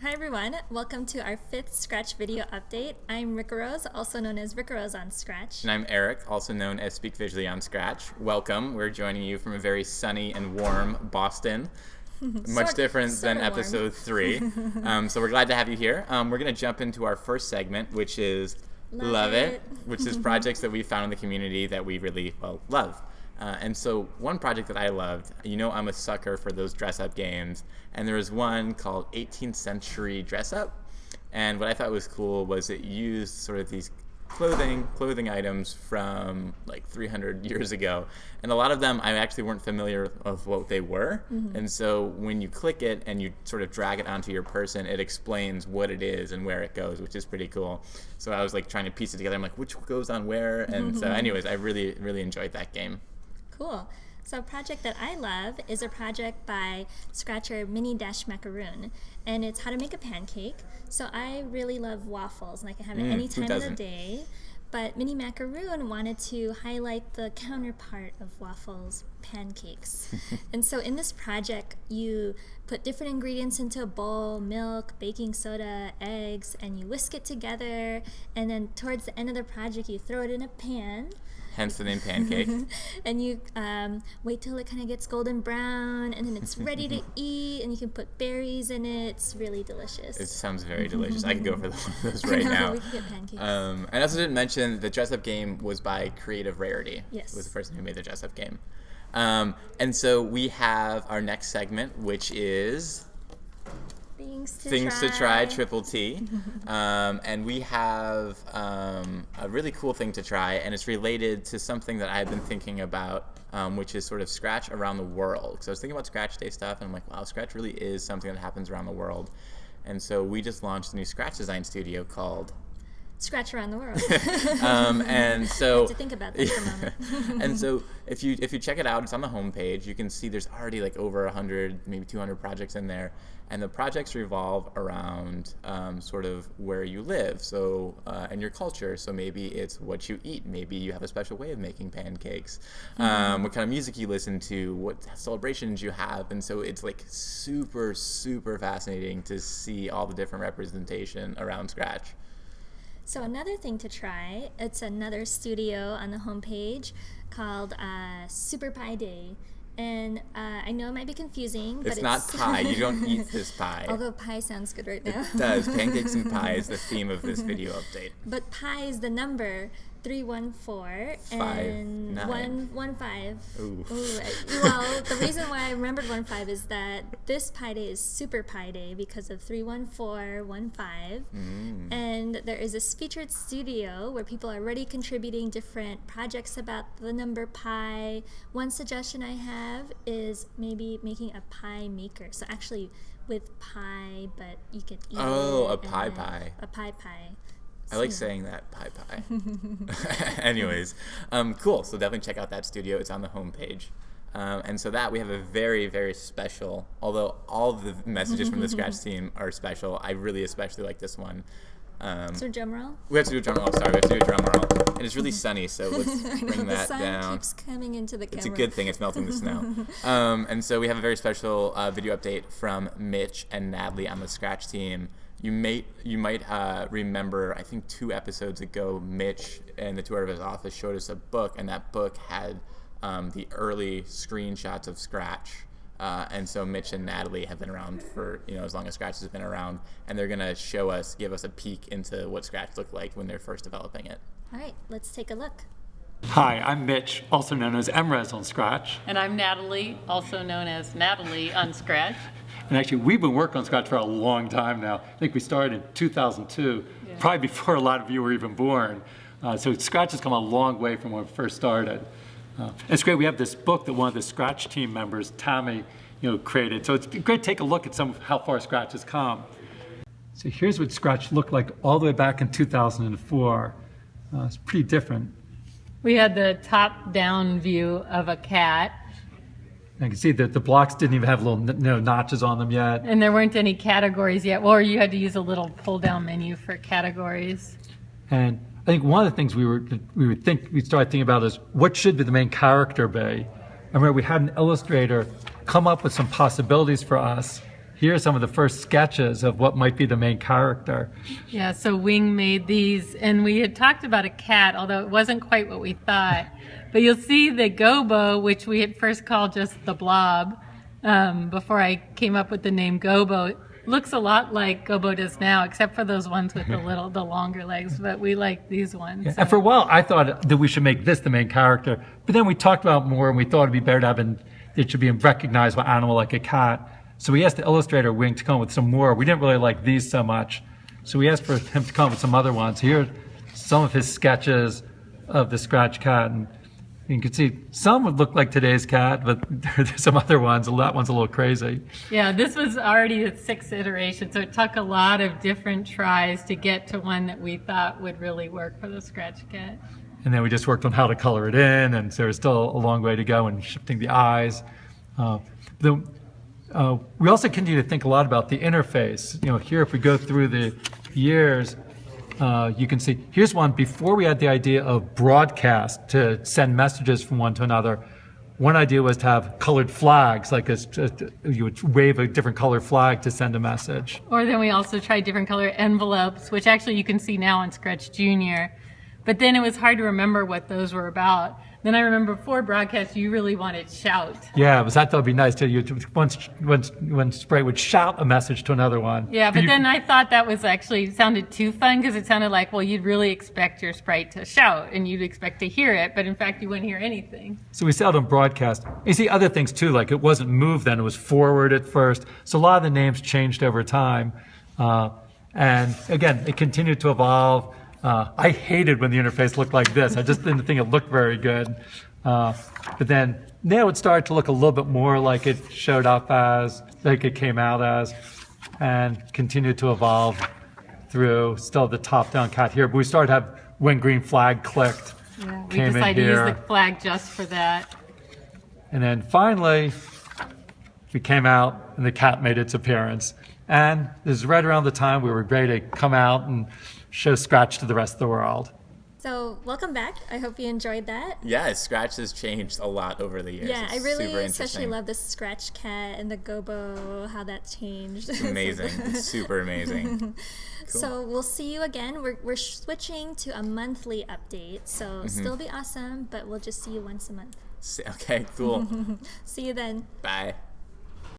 Hi everyone, welcome to our 5th Scratch video update. I'm Rika Rose, also known as Rika Rose on Scratch. And I'm Eric, also known as Speak Visually on Scratch. Welcome, we're joining you from a very sunny and warm Boston. Much different than episode 3. So we're glad to have you here. We're going to jump into our first segment, which is Love It, which is projects that we found in the community that we really, love. And so one project that I loved, you know I'm a sucker for those dress-up games, and there was one called 18th Century Dress Up, and what I thought was cool was it used sort of these clothing items from like 300 years ago, and a lot of them I actually weren't familiar of what they were, and so when you click it and you sort of drag it onto your person, it explains what it is and where it goes, which is pretty cool. So I was like trying to piece it together. I'm like, which goes on where? And so anyways, I really enjoyed that game. Cool. So a project that I love is a project by Scratcher Mini-Macaroon, and it's how to make a pancake. So I really love waffles, and I can have it any time of the day. But Mini-Macaroon wanted to highlight the counterpart of waffles, pancakes. And so in this project, you put different ingredients into a bowl, milk, baking soda, eggs, and you whisk it together. And then towards the end of the project, you throw it in a pan. Hence the name pancake. And you wait till it kind of gets golden brown, and then it's ready to eat, and you can put berries in it. It's really delicious. It sounds very delicious. I could go for those right now. We could get pancakes. I also didn't mention the dress-up game was by Creative Rarity. Yes. Was the person who made the dress-up game. And so we have our next segment, which is Things to try, Triple T. And we have a really cool thing to try, and it's related to something that I've been thinking about, which is sort of Scratch around the world. So I was thinking about Scratch Day stuff, and I'm like, wow, Scratch really is something that happens around the world. And so we just launched a new Scratch design studio called Scratch Around the World. And so I have to think about that for a moment. And so if you check it out, it's on the homepage. You can see there's already like over 100, maybe 200 projects in there, and the projects revolve around sort of where you live, so and your culture. So maybe it's what you eat. Maybe you have a special way of making pancakes. What kind of music you listen to. What celebrations you have. And so it's like super fascinating to see all the different representation around Scratch. So another thing to try, it's another studio on the homepage called Super Pie Day. And I know it might be confusing, but it's not pie. You don't eat this pie. Although pie sounds good right now. It does. Pancakes and pie is the theme of this video update. But pie is the number 314 and 115. Ooh. Well, the reason why I remembered 15 is that this Pie Day is Super Pie Day because of 31415. And there is this featured studio where people are already contributing different projects about the number pi. One suggestion I have is maybe making a pie maker. So actually with pie, but you can eat it. Oh, a pie pie. A pie pie. I like saying that, pie. Anyways, cool. So definitely check out that studio. It's on the homepage. And so that we have a very special, although all of the messages from the Scratch team are special, I really especially like this one. So drum roll? We have to do a drum roll. Sorry, we have to do a drum roll. And it's really sunny, so let's bring that down. The sun keeps coming into the camera. It's a good thing. It's melting the snow. And so we have a very special video update from Mitch and Natalie on the Scratch team. You might remember, I think 2 episodes ago, Mitch and the tour of his office showed us a book, and that book had the early screenshots of Scratch. And so Mitch and Natalie have been around for as long as Scratch has been around, and they're gonna give us a peek into what Scratch looked like when they're first developing it. All right, let's take a look. Hi, I'm Mitch, also known as MRez on Scratch. And I'm Natalie, also known as Natalie on Scratch. And actually, we've been working on Scratch for a long time now. I think we started in 2002, probably before a lot of you were even born. So Scratch has come a long way from when we first started. It's great. We have this book that one of the Scratch team members, Tammy, created. So it's great to take a look at how far Scratch has come. So here's what Scratch looked like all the way back in 2004. It's pretty different. We had the top-down view of a cat. I can see that the blocks didn't even have little notches on them yet. And there weren't any categories yet. Or you had to use a little pull-down menu for categories. And I think one of the things we started thinking about is what should the main character be. I remember we had an illustrator come up with some possibilities for us, here are some of the first sketches of what might be the main character. Yeah, so Wing made these, and we had talked about a cat, although it wasn't quite what we thought. But you'll see the Gobo, which we had first called just the Blob, before I came up with the name Gobo. It looks a lot like Gobo does now, except for those ones with the longer legs, but we like these ones. Yeah. And for a while, I thought that we should make this the main character, but then we talked about more, and we thought it'd be better to have it should be a recognizable animal like a cat. So we asked the illustrator, Wing, to come up with some more. We didn't really like these so much. So we asked for him to come up with some other ones. Here are some of his sketches of the Scratch cat. And you can see some would look like today's cat, but there's some other ones. That one's a little crazy. Yeah, this was already the 6th iteration, so it took a lot of different tries to get to one that we thought would really work for the Scratch cat. And then we just worked on how to color it in, and so there's still a long way to go in shifting the eyes. We also continue to think a lot about the interface. Here, if we go through the years, you can see, here's one before we had the idea of broadcast to send messages from one to another. One idea was to have colored flags, like you would wave a different color flag to send a message. Or then we also tried different color envelopes, which actually you can see now on Scratch Junior. But then it was hard to remember what those were about. Then I remember before broadcast, you really wanted shout. Yeah, I thought it'd be nice to one sprite would shout a message to another one. Yeah, but then I thought that was actually sounded too fun because it sounded like, well, you'd really expect your sprite to shout and you'd expect to hear it, but in fact you wouldn't hear anything. So we seldom broadcast. You see other things too, like it wasn't move then, it was forward at first. So a lot of the names changed over time. And again, it continued to evolve. I hated when the interface looked like this. I just didn't think it looked very good. But then now it started to look a little bit more like it showed up as, like it came out as, and continued to evolve through still the top-down cat here. But we started to have when green flag clicked. Yeah, we decided to use the flag just for that. And then finally, we came out and the cat made its appearance. And this is right around the time we were ready to come out and show Scratch to the rest of the world. So welcome back. I hope you enjoyed that. Yeah, Scratch has changed a lot over the years. Yeah, it's I really super especially love the Scratch cat and the Gobo, how that changed. It's amazing. It's super amazing. Cool. So we'll see you again. We're switching to a monthly update. So still be awesome, but we'll just see you once a month. Okay, cool. See you then. Bye.